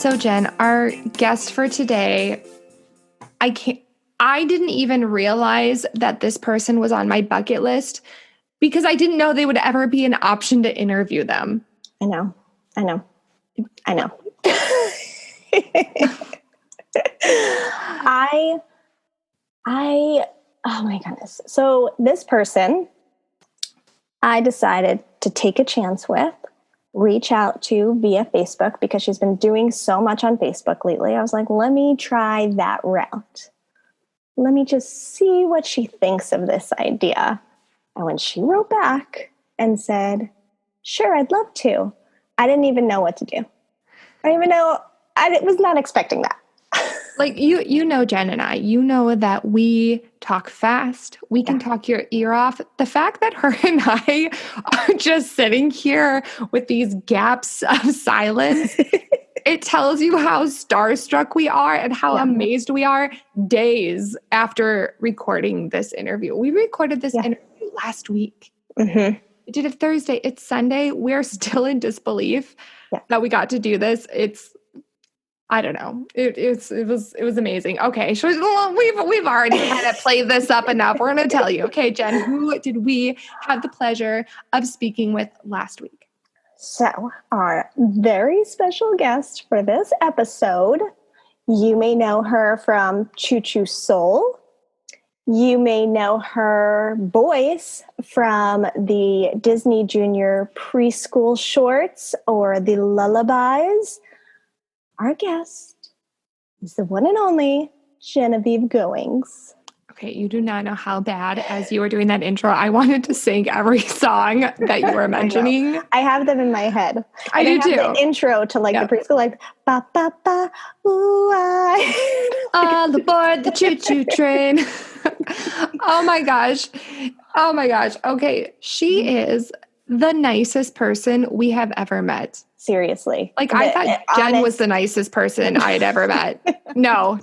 So Jen, our guest for today, I didn't even realize that this person was on my bucket list because I didn't know they would ever be an option to interview them. I know. Oh my goodness. So this person, I decided to take a chance with, reach out to via Facebook because she's been doing so much on Facebook lately. I was like, let me try that route. Let me just see what she thinks of this idea. And when she wrote back and said, sure, I'd love to, I didn't even know what to do. I didn't even know. I was not expecting that. Like you know, Jen and I, you know that we talk fast. We can talk your ear off. The fact that her and I are just sitting here with these gaps of silence, it tells you how starstruck we are and how amazed we are days after recording this interview. We recorded this interview last week. Mm-hmm. We did it Thursday. It's Sunday. We're still in disbelief that we got to do this. I don't know. It was amazing. Okay, we've already kind of played this up enough. We're going to tell you. Okay, Jen, who did we have the pleasure of speaking with last week? So our very special guest for this episode, you may know her from Choo Choo Soul. You may know her voice from the Disney Junior preschool shorts or the lullabies. Our guest is the one and only Genevieve Goings. Okay, you do not know how bad, as you were doing that intro, I wanted to sing every song that you were mentioning. I have them in my head. I do too. The intro to the preschool, like, ba, ba, ba, ooh, I. All aboard the choo-choo train. Oh my gosh. Okay, she is the nicest person we have ever met. Seriously. Like, I thought Jen was the nicest person I had ever met. No.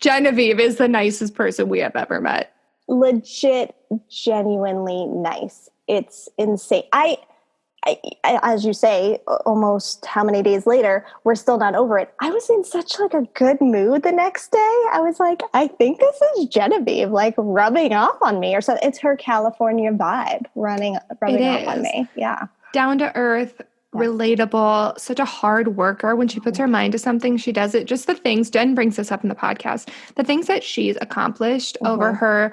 Genevieve is the nicest person we have ever met. Legit, genuinely nice. It's insane. I as you say, almost how many days later, we're still not over it. I was in such like a good mood the next day. I was like, I think this is Genevieve like rubbing off on me or something. It's her California vibe rubbing off on me. Yeah. Down to earth. Relatable, such a hard worker. When she puts her mind to something, she does it. Just the things, Jen brings this up in the podcast, the things that she's accomplished over her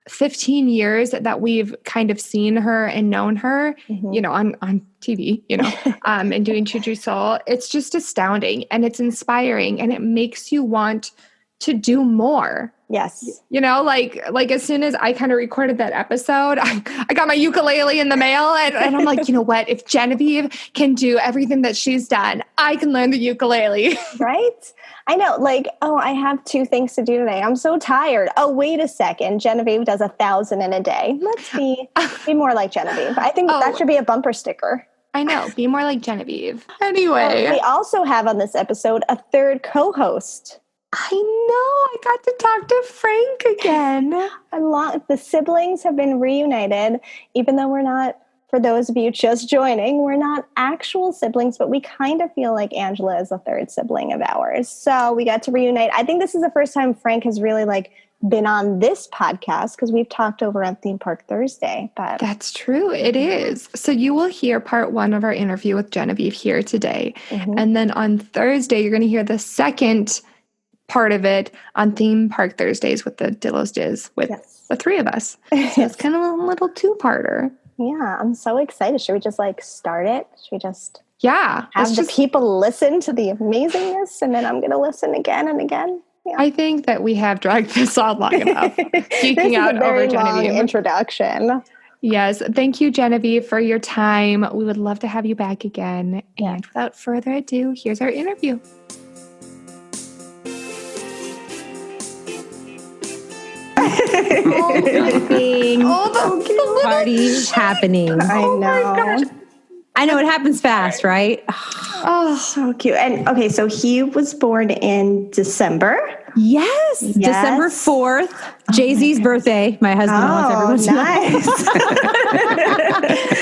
15 years that we've kind of seen her and known her, you know, on TV, you know, and doing Choo Choo Soul. It's just astounding and it's inspiring and it makes you want to do more. Yes. You know, like as soon as I kind of recorded that episode, I got my ukulele in the mail and I'm like, you know what? If Genevieve can do everything that she's done, I can learn the ukulele. Right? I know. Like, oh, I have 2 things to do today. I'm so tired. Oh, wait a second. Genevieve does 1,000 in a day. Let's be more like Genevieve. I think that should be a bumper sticker. I know. Be more like Genevieve. Anyway. We also have on this episode a third co-host. I know. I got to talk to Frank again. The siblings have been reunited, even though we're not, for those of you just joining, we're not actual siblings, but we kind of feel like Angela is a third sibling of ours. So we got to reunite. I think this is the first time Frank has really been on this podcast because we've talked over at Theme Park Thursday. But that's true. It is. So you will hear part 1 of our interview with Genevieve here today. And then on Thursday, you're going to hear the second part of it on Theme Park Thursdays with the Dillo's Diz with the 3 of us. So it's kind of a little 2-parter. Yeah, I'm so excited. Should we just start it? Should we just have the people listen to the amazingness and then I'm going to listen again and again? Yeah. I think that we have dragged this on long enough. Geeking out over Genevieve. Long introduction. Yes. Thank you, Genevieve, for your time. We would love to have you back again. And without further ado, here's our interview. The party happening. I know. I know it happens fast, right? Oh, so cute. And okay, so he was born in December. Yes. December 4th, Jay-Z's birthday. My husband wants everyone to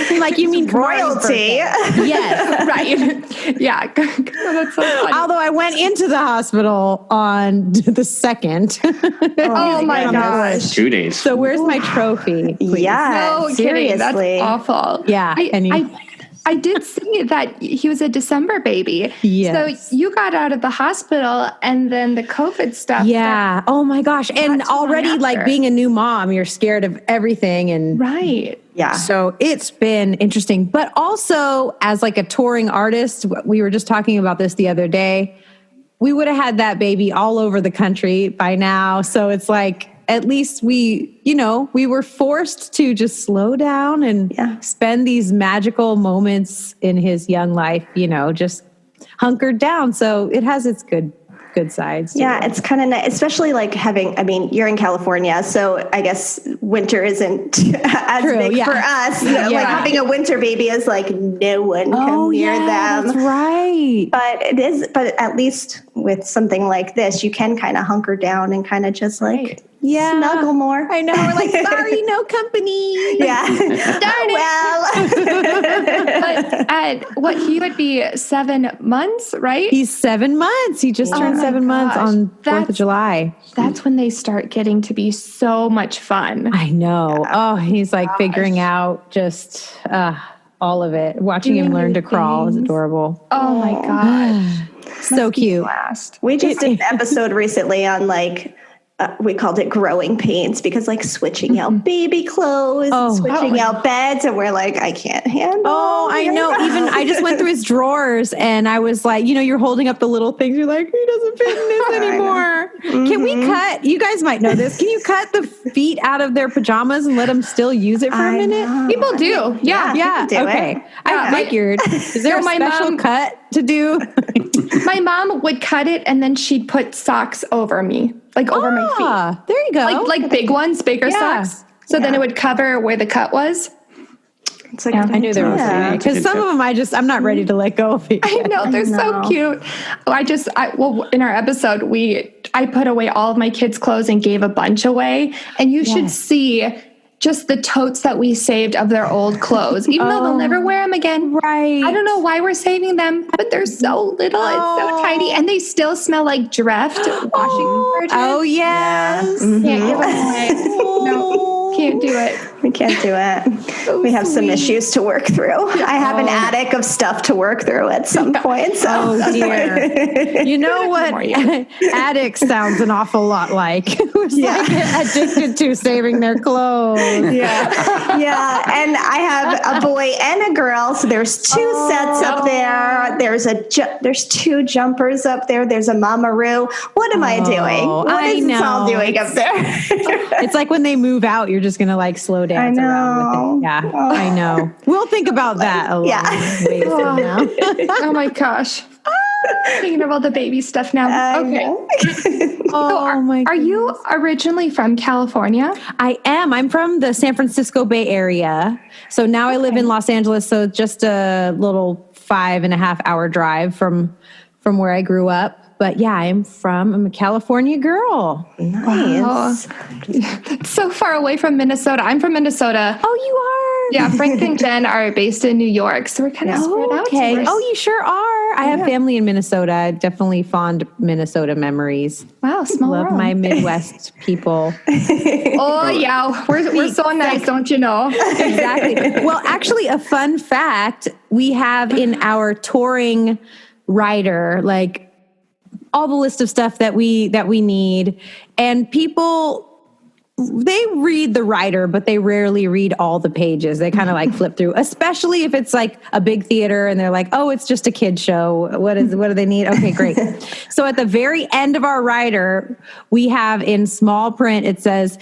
nice. like, you mean royalty. Yes. Right. Yeah. That's so funny. Although I went into the hospital on the 2nd. Oh my gosh. 2 days. So where's my trophy? Please? Yeah, No kidding. That's seriously. awful. Yeah. I did see that he was a December baby. Yes. So you got out of the hospital and then the COVID stuff. Yeah. Oh my gosh. And Not too long already like after. being a new mom, you're scared of everything. And Right. Yeah. so it's been interesting. But also as like a touring artist, we were just talking about this the other day. We would have had that baby all over the country by now. So it's like, at least we were forced to just slow down and spend these magical moments in his young life, just hunkered down. So it has its good sides. Yeah, it's kind of nice, especially like you're in California, so I guess winter isn't as big for us. Like having a winter baby is like no one can near them. That's right. But at least with something like this, you can kind of hunker down and kind of just like snuggle more. I know. We're like, sorry, no company. Yeah. But he would be 7 months, right? He's 7 months. He just turned 7 months on 4th of July. That's when they start getting to be so much fun. I know. Oh, he's like figuring out just all of it. Watching him learn to crawl is adorable. Oh my gosh. So cute. We just did an episode recently on like, we called it growing pains because like switching out baby clothes, switching out beds, and we're like, I can't handle. Oh, I know. Even I just went through his drawers and I was like, you're holding up the little things. You're like, he doesn't fit in this anymore. Can we cut? You guys might know this. Can you cut the feet out of their pajamas and let them still use it for a minute? know. People do. Yeah. do Okay. it. I figured. Is there a my special mom- cut to do? My mom would cut it and then she'd put socks over me, like over my feet. There you go. Like big ones, bigger socks. So then it would cover where the cut was. It's like, I knew there was because some of them I'm not ready to let go of it. I know, they're so cute. In our episode, I put away all of my kids' clothes and gave a bunch away. And you should see just the totes that we saved of their old clothes, even though they'll never wear them again. Right. I don't know why we're saving them, but they're so little and so tiny, and they still smell like Dreft washing detergent. Oh, yes. Can't give them away. No, can't do it. We can't do it. We have some issues to work through. I have an attic of stuff to work through at some point. So. Oh, dear. You know what? Addict sounds an awful lot like. Who's like addicted to saving their clothes. Yeah. And I have a boy and a girl. So there's two sets up there. There's two jumpers up there. There's a mamaroo. What am I doing? What is this all doing up there? It's like when they move out, you're just going to like slow down. Around with it. Yeah, I know. We'll think about that a lot. Ways from now. Oh my gosh. Thinking of all the baby stuff now. Okay. Are you originally from California? I am. I'm from the San Francisco Bay Area. So now I live in Los Angeles. So just a little 5.5 hour drive from where I grew up. But yeah, I'm a California girl. Nice. Wow. So far away from Minnesota. I'm from Minnesota. Oh, you are? Yeah, Frank and Jen are based in New York. So we're kind of spread out. Okay. Oh, you sure are. I have family in Minnesota. Definitely fond Minnesota memories. Wow, small Love world. my Midwest people. Oh, yeah. We're so nice, don't you know? Exactly. Well, actually, a fun fact, we have in our touring rider, like all the list of stuff that we need. And people, they read the rider, but they rarely read all the pages. They kind of like flip through, especially if it's like a big theater and they're like, oh, it's just a kid show. What do they need? Okay, great. So at the very end of our rider, we have in small print, it says,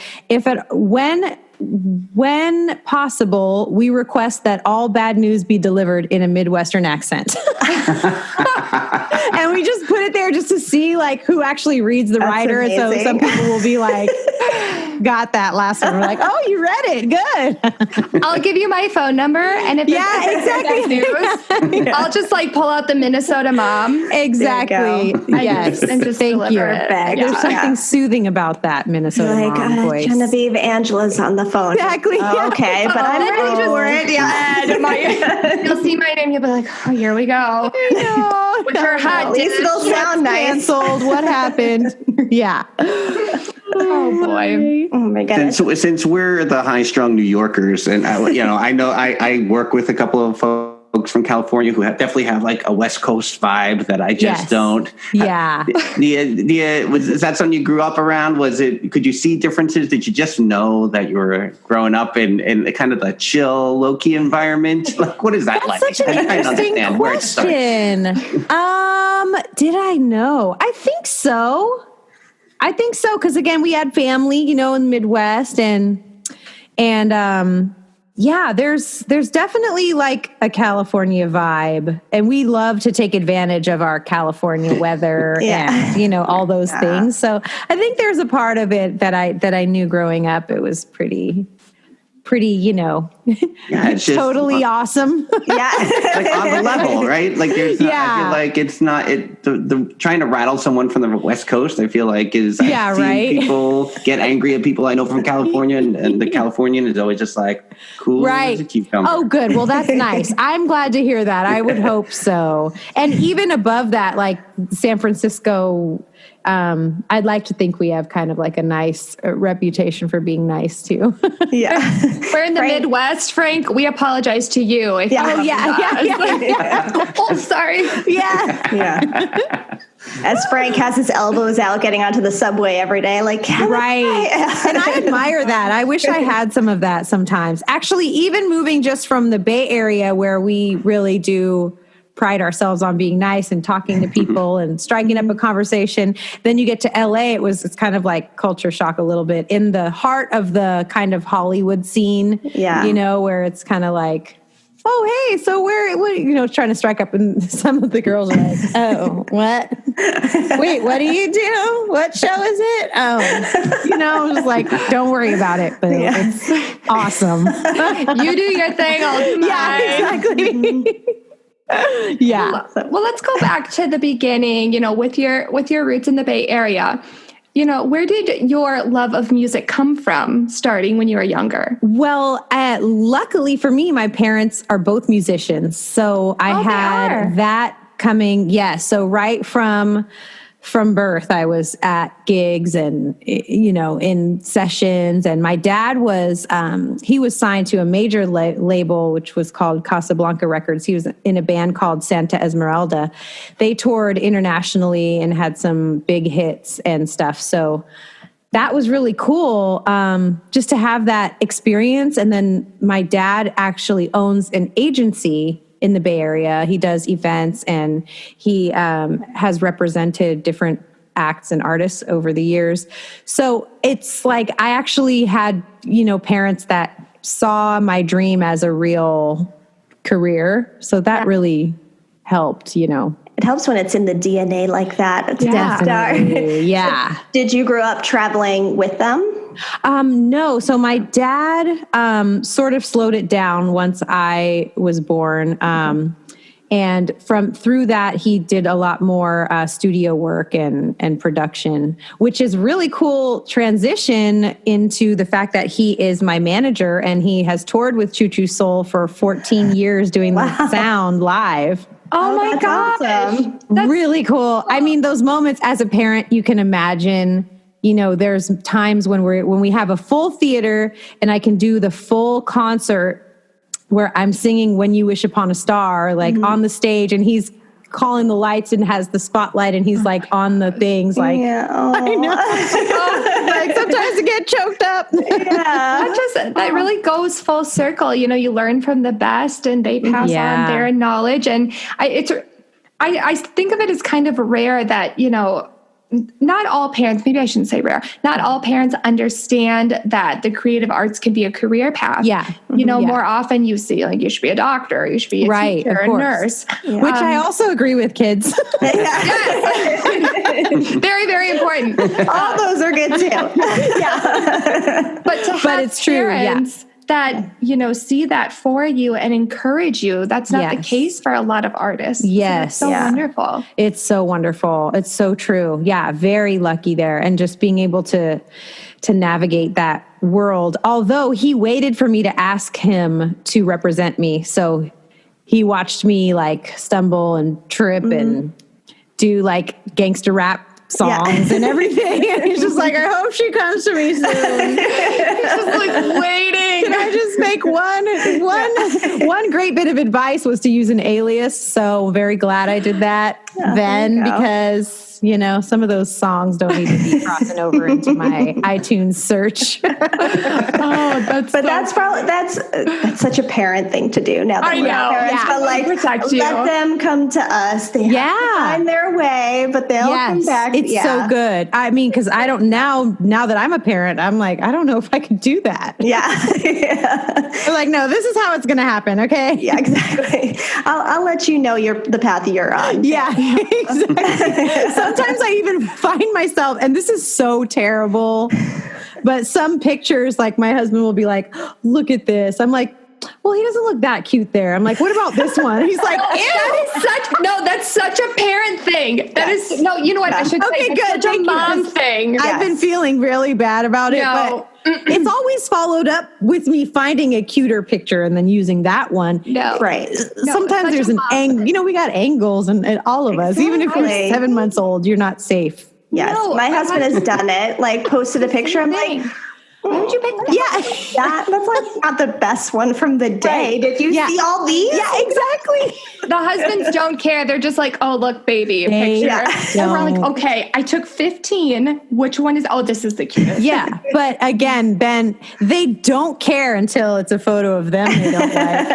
when possible, we request that all bad news be delivered in a Midwestern accent. And we just put it there just to see like who actually reads the writer. And so some people will be like, got that last one. We're like, oh, you read it. Good. I'll give you my phone number. And if exactly. news, I'll just like pull out the Minnesota Mom. Exactly. Yes. And just thank you. deliver it. There's something soothing about that Minnesota Mom voice. Genevieve, Angela's on the phone. Exactly. Oh, okay, but I'm ready for it. Yeah. You'll see my name. You'll be like, oh, here we go. With her hot At least it'll sound nice. Canceled. What happened? Yeah. Oh boy. Oh my goodness. Since we're the high-strung New Yorkers, and I know I work with a couple of folks from California who definitely have like a West Coast vibe that I just don't. Yeah. Is that something you grew up around? Could you see differences? Did you just know that you were growing up in kind of the chill, low-key environment? Like, what is that like? Such an interesting question. Did I know? I think so. Because again, we had family, in the Midwest and there's definitely like a California vibe, and we love to take advantage of our California weather and, all those things. So I think there's a part of it that I knew growing up. It was pretty, it's just totally awesome. Yeah. Like on the level, right? Like I feel like it's not the trying to rattle someone from the West Coast, I feel like I've seen people get angry at people I know from California, and the Californian is always just like cool as a cucumber. Oh, good. Well, that's nice. I'm glad to hear that. I would hope so. And even above that, like San Francisco, I'd like to think we have kind of like a nice reputation for being nice too. Yeah. We're in the Midwest, Frank. We apologize to you. Oh, sorry. Yeah. As Frank has his elbows out getting onto the subway every day, like, right. And I admire that. I wish I had some of that sometimes. Actually, even moving just from the Bay Area, where we really do pride ourselves on being nice and talking to people and striking up a conversation. Then you get to LA, it's kind of like culture shock a little bit in the heart of the kind of Hollywood scene, where it's kind of like, oh, hey, so what, trying to strike up, and some of the girls are like, oh, what? Wait, what do you do? What show is it? Oh, just like, don't worry about it, but it's awesome. You do your thing, I'll do mine. Yeah, exactly. Yeah. Well, let's go back to the beginning, with your roots in the Bay Area. Where did your love of music come from starting when you were younger? Well, luckily for me, my parents are both musicians. So I had that coming. Yeah. So right from birth, I was at gigs and, in sessions. And my dad was, he was signed to a major label, which was called Casablanca Records. He was in a band called Santa Esmeralda. They toured internationally and had some big hits and stuff. So that was really cool, just to have that experience. And then my dad actually owns an agency in the Bay Area. He does events, and he has represented different acts and artists over the years. So it's like I actually had, parents that saw my dream as a real career. So that really helped, It helps when it's in the DNA like that. It's definitely. Yeah. Did you grow up traveling with them? No. So my dad sort of slowed it down once I was born. And through that, he did a lot more studio work and production, which is really cool transition into the fact that he is my manager, and he has toured with Choo Choo Soul for 14 years doing the sound live. Oh my gosh. Awesome. That's really cool. I mean, those moments as a parent, you can imagine, there's times when we have a full theater and I can do the full concert where I'm singing When You Wish Upon a Star, like on the stage, and he's calling the lights and has the spotlight, and he's like on the things, like, I know. Like sometimes I get choked up. Yeah. That really goes full circle. You learn from the best, and they pass on their knowledge. And I think of it as kind of rare that, not all parents, maybe I shouldn't say rare, not all parents understand that the creative arts can be a career path. Yeah. More often you see like you should be a doctor, you should be a teacher, a nurse. Yeah. Which I also agree with, kids. Very, very important. All those are good too. But to have it's true, parents that, see that for you and encourage you, that's not the case for a lot of artists. Yes. So wonderful. It's so wonderful. It's so true. Yeah. Very lucky there. And just being able to navigate that world, although he waited for me to ask him to represent me. So he watched me like stumble and trip and do like gangster rap songs and everything. And he's just like, I hope she comes to me soon. He's just like waiting. Can I just make one great bit of advice was to use an alias. So very glad I did that then because, some of those songs don't need to be crossing over into my iTunes search. That's such a parent thing to do now that we're parents. But like, let them come to us. They have to find their way, but they'll come back. It's so good. I mean, because I don't now that I'm a parent, I'm like, I don't know if I could do that. They're like, no, this is how it's going to happen. Okay. Yeah, exactly. I'll let you know the path you're on. Yeah, exactly. Sometimes I even find myself, and this is so terrible, but some pictures, like my husband will be like, look at this. I'm like, well, he doesn't look that cute there. I'm like, what about this one? He's like, that's such a parent thing. That is, you know what? I should say, good. Such a mom thing. I've been feeling really bad about it, but it's always followed up with me finding a cuter picture and then using that one. No. Right. Sometimes there's an angle, we got angles and all of us, even if you're 7 months old, you're not safe. Yes. My husband has done it, like posted a picture. I'm like, why would you pick that? That's like not the best one from the day. Did you see all these? Yeah, exactly. The husbands don't care. They're just like, oh, look, baby, a picture. And we're like, okay, I took 15. Which one is, this is the cutest. Yeah. But again, Ben, they don't care until it's a photo of them they don't like.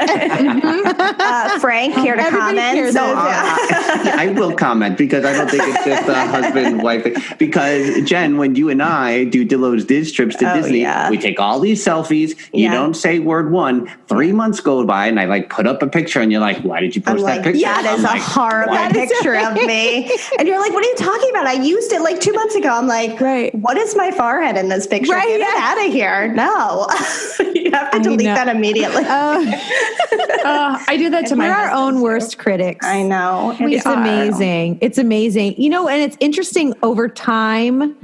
Frank, care to comment? I will comment because I don't think it's just a husband-wife thing. Because, Jen, when you and I do Dillo's Diz trips to Disney, we take all these selfies. You don't say word one. 3 months go by, and I like put up a picture, and you're like, "Why did you post that picture?" That is a horrible picture of me. And you're like, "What are you talking about? I used it like 2 months ago." I'm like, "What is my forehead in this picture? Get it out of here!" No, you have to delete that immediately. I do that to my our own worst critics. I know. It's amazing. It's amazing. And it's interesting over time.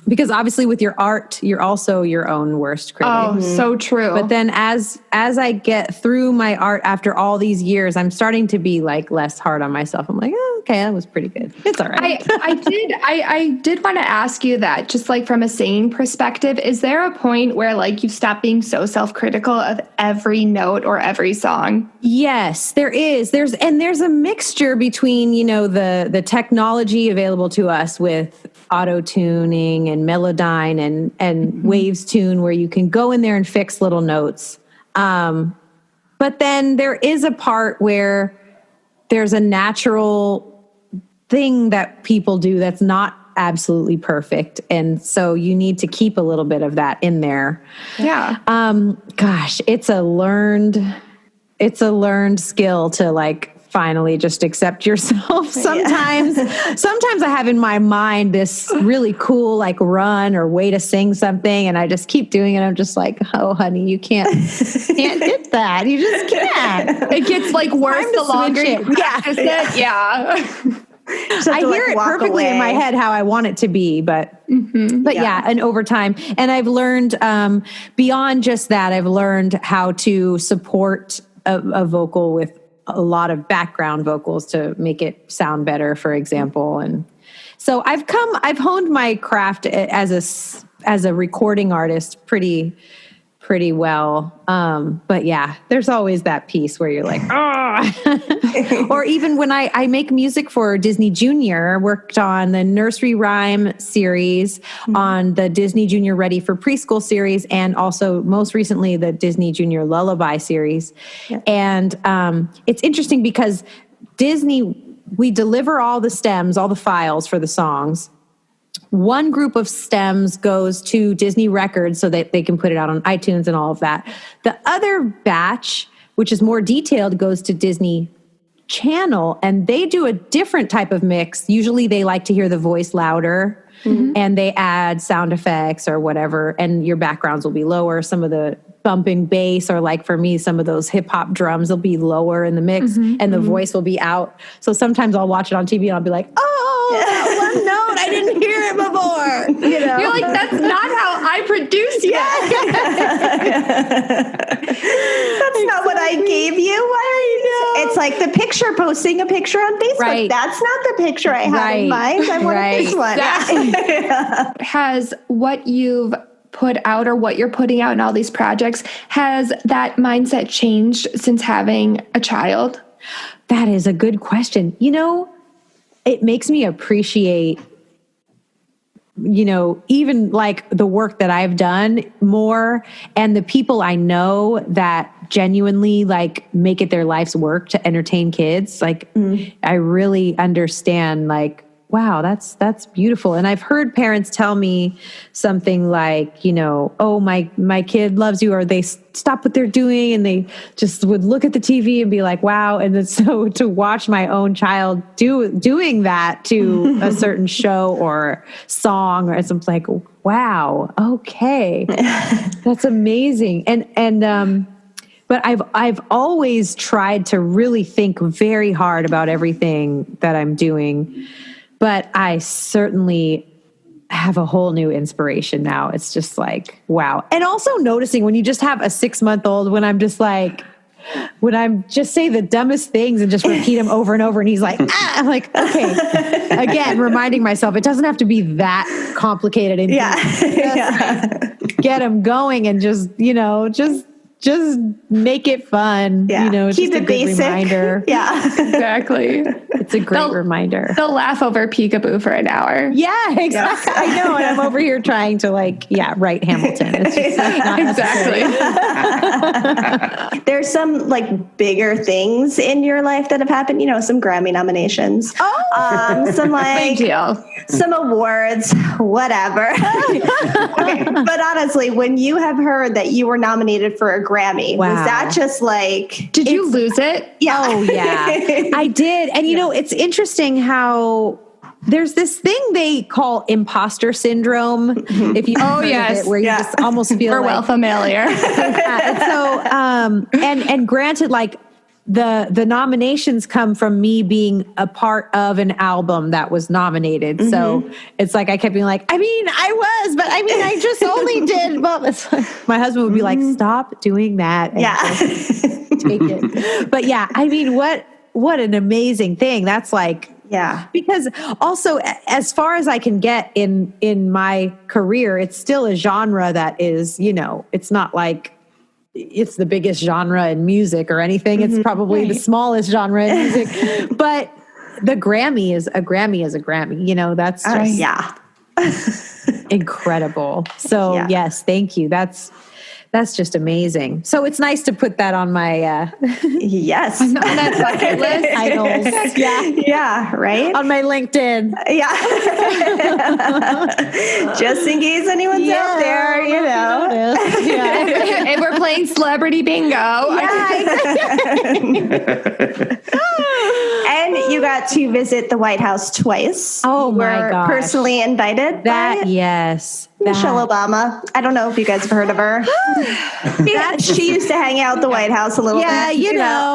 Because obviously with your art, you're also your own worst critic. Oh, so true. But then as I get through my art after all these years, I'm starting to be like less hard on myself. I'm like, okay, that was pretty good. It's all right. I did want to ask you that, just like from a singing perspective, is there a point where like you stop being so self-critical of every note or every song? Yes, there is. There's a mixture between, the technology available to us with auto-tuning and Melodyne and Waves Tune, where you can go in there and fix little notes. But then there is a part where there's a natural thing that people do that's not absolutely perfect. And so you need to keep a little bit of that in there. Yeah. Gosh, it's a learned skill to like finally just accept yourself. Sometimes I have in my mind this really cool like run or way to sing something, and I just keep doing it. I'm just like, oh honey, you can't get that. You just can't. It gets like worse the longer you practice it. Yeah. I hear it perfectly in my head how I want it to be, but and over time. And I've learned beyond just that, I've learned how to support a vocal with a lot of background vocals to make it sound better, for example. And so I've honed my craft as a recording artist pretty well. But yeah, there's always that piece where you're like, or even when I make music for Disney Junior, worked on the nursery rhyme series, on the Disney Junior Ready for Preschool series, and also most recently the Disney Junior Lullaby series. Yeah. And it's interesting because Disney we deliver all the stems, all the files for the songs. One group of stems goes to Disney Records so that they can put it out on iTunes and all of that. The other batch, which is more detailed, goes to Disney Channel, and they do a different type of mix. Usually they like to hear the voice louder, and they add sound effects or whatever, and your backgrounds will be lower. Some of the bumping bass, or like for me, some of those hip hop drums will be lower in the mix, and the voice will be out. So sometimes I'll watch it on TV and I'll be like, oh, that one note, I didn't hear it before. You know? You're like, that's not how I produce it. That's not what I gave you. It's like the picture, posting a picture on Facebook. Right. That's not the picture I had in mind. I wanted this one. Has what you've put out or what you're putting out in all these projects, has that mindset changed since having a child? That is a good question. You know, it makes me appreciate, you know, even like the work that I've done more, and the people I know that genuinely like make it their life's work to entertain kids. Like I really understand, like, wow, that's beautiful. And I've heard parents tell me something like, you know, oh, my kid loves you, or they stop what they're doing and they just would look at the TV and be like, wow. And then so to watch my own child doing that to a certain show or song, or something, like, wow, okay, that's amazing. And but I've always tried to really think very hard about everything that I'm doing. But I certainly have a whole new inspiration now. It's just like, wow. And also noticing when you just have a 6-month-old, when I'm just say the dumbest things and just repeat them over and over. And he's like, I'm like, okay. Again, reminding myself, it doesn't have to be that complicated. And get him going and just make it fun. Yeah. You know, it's keep just it a good basic. Reminder. Yeah, exactly. It's a great reminder. They'll laugh over peekaboo for an hour. Yeah, exactly. I know. And I'm over here trying to write Hamilton. It's just not exactly. There's some like bigger things in your life that have happened, you know, some Grammy nominations. Some like some awards, whatever. Okay. But honestly, when you have heard that you were nominated for a Grammy, was that just like... Did you lose it? Yeah. Oh, yeah. I did. And, you know, it's interesting how there's this thing they call imposter syndrome. If you heard of it, where you just almost feel we're well familiar. And granted, like, the nominations come from me being a part of an album that was nominated. So it's like, I kept being like, I mean, I was, but I mean, I just only did. Well, it's like, my husband would be like, stop doing that. And take it. But yeah, I mean, what an amazing thing. That's like, because also as far as I can get in my career, it's still a genre that is, you know, it's not like it's the biggest genre in music or anything. It's probably the smallest genre in music, but the Grammy is a Grammy is a Grammy, you know, that's just incredible. So yes, thank you. That's just amazing. So it's nice to put that on my on that bucket list. Titles. Right? On my LinkedIn. Just in case anyone's out there, you know. And we're playing celebrity bingo. And you got to visit the White House twice. Oh my gosh. Personally invited. Michelle Obama. I don't know if you guys have heard of her. She used to hang out at the White House a little bit. Yeah, you know.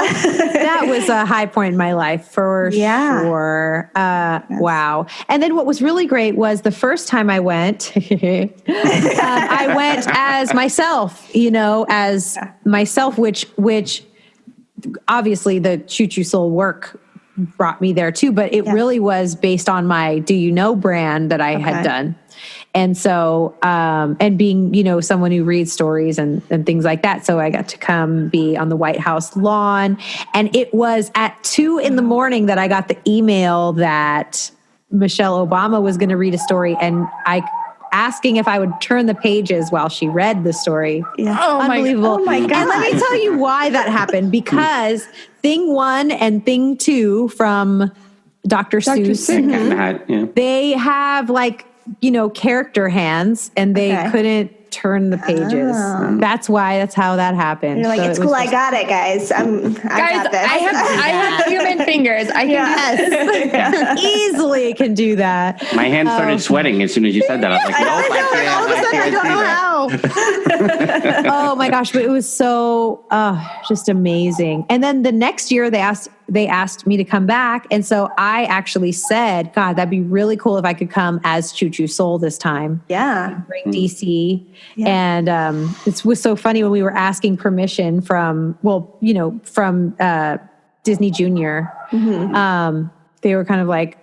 That was a high point in my life for sure. Wow. And then what was really great was the first time I went, I went as myself, which obviously the Choo Choo Soul work brought me there too, but it really was based on my Do You Know brand that I had done. And so, and being, you know, someone who reads stories and things like that. So I got to come be on the White House lawn. And it was at 2 a.m. that I got the email that Michelle Obama was going to read a story, and asking if I would turn the pages while she read the story. Yeah. Unbelievable. Oh my God. And let me tell you why that happened, because thing 1 and thing 2 from Dr. Seuss. They have like, character hands, and they couldn't turn the pages. That's how that happened. And you're like, so it's cool. I got it, guys. I got this. I have human fingers. I can easily can do that. My hands started sweating as soon as you said that. I was like, nope, I don't know how. Oh my gosh, but it was so just amazing. And then the next year they asked me to come back. And so I actually said, God, that'd be really cool if I could come as Choo Choo Soul this time. Yeah. Bring DC. Yeah. And it was so funny when we were asking permission from Disney Junior. Mm-hmm. They were kind of like,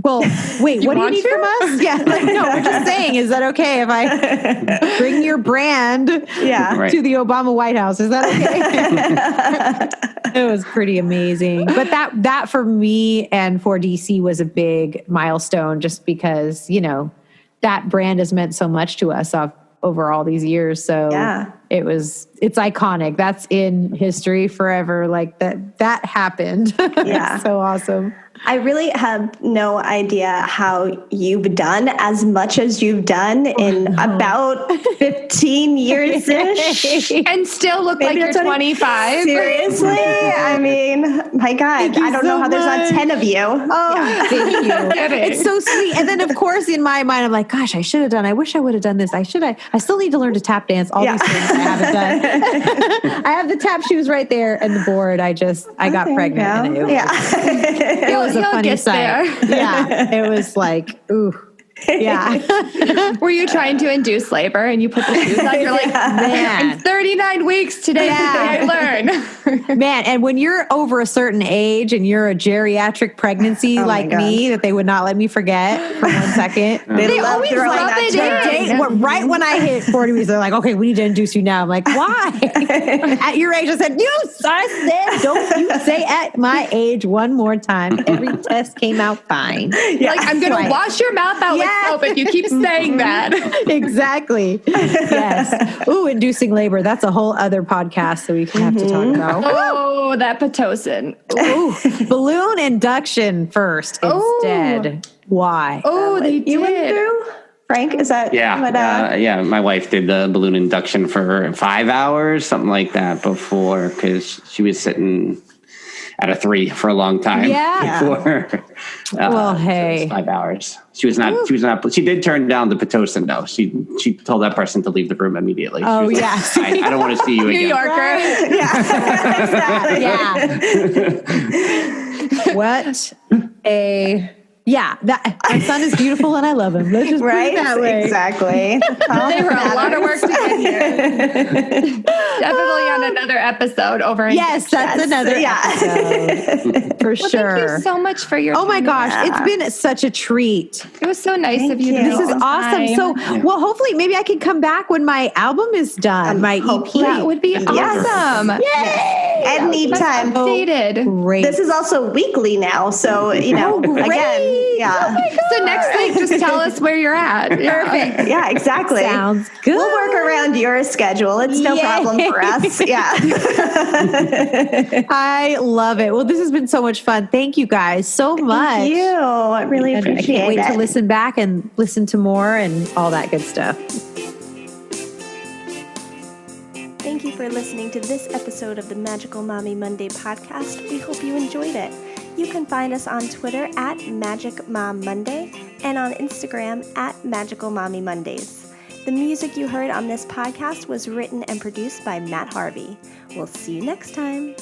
well, wait, what do you need from us? Yeah, no, we're just saying, is that okay if I bring your brand to the Obama White House? Is that okay? It was pretty amazing. But that for me and for DC was a big milestone, just because, that brand has meant so much to us over all these years. So it's iconic. That's in history forever. Like that happened. Yeah. So awesome. I really have no idea how you've done as much as you've done in about 15 years-ish. And still look like you're 25. Seriously? I mean, my God, I don't know how there's not 10 of you. Oh, thank you. It's so sweet. And then, of course, in my mind, I'm like, gosh, I wish I would have done this. I still need to learn to tap dance. All these things I haven't done. I have the tap shoes right there and the board. I got pregnant. And it was a funny sight. Yeah, it was like, ooh. Yeah. Were you trying to induce labor and you put the shoes on? You're like, man, in 39 weeks today, I learn. Man, and when you're over a certain age and you're a geriatric pregnancy like me, that they would not let me forget for 1 second. They always rub it in. Right when I hit 40 weeks, they're like, okay, we need to induce you now. I'm like, why? At your age, I said, don't you say at my age one more time. Every test came out fine. Like, I'm going to wash your mouth out with soap if you keep saying that. Exactly. Yes. Ooh, inducing labor. That's a whole other podcast that we can have to talk about. Oh, that Pitocin. Ooh, balloon induction first instead. Why? Oh, they did. You went through? Frank, is that? Yeah. My wife did the balloon induction for 5 hours, something like that, before, because she was sitting at a 3 for a long time. Yeah. Before, well, hey, so 5 hours. She was not. She did turn down the Pitocin though. She told that person to leave the room immediately. Oh yeah. Like, I don't want to see you again. New Yorker. Right? Yeah. Exactly. What a. Yeah, my son is beautiful and I love him. Let's just put it that way. Exactly. They were a lot of work to get here. Definitely on another episode over. Yes, that's another episode for sure. Thank you so much for your. Oh my gosh, it's been such a treat. It was so nice of you. This is awesome. So, well, hopefully, maybe I can come back when my album is done. My EP. That would be awesome. Yay! Anytime. Updated. Great. This is also weekly now, so again. Yeah. So next week, just tell us where you're at. Perfect. Yeah, exactly. Sounds good. We'll work around your schedule. It's no problem for us. Yeah. I love it. Well, this has been so much fun. Thank you guys so much. Thank you. I really appreciate it. I can't wait to listen back and listen to more and all that good stuff. Thank you for listening to this episode of the Magical Mommy Monday podcast. We hope you enjoyed it. You can find us on Twitter at Magic Mom Monday and on Instagram at Magical Mommy Mondays. The music you heard on this podcast was written and produced by Matt Harvey. We'll see you next time.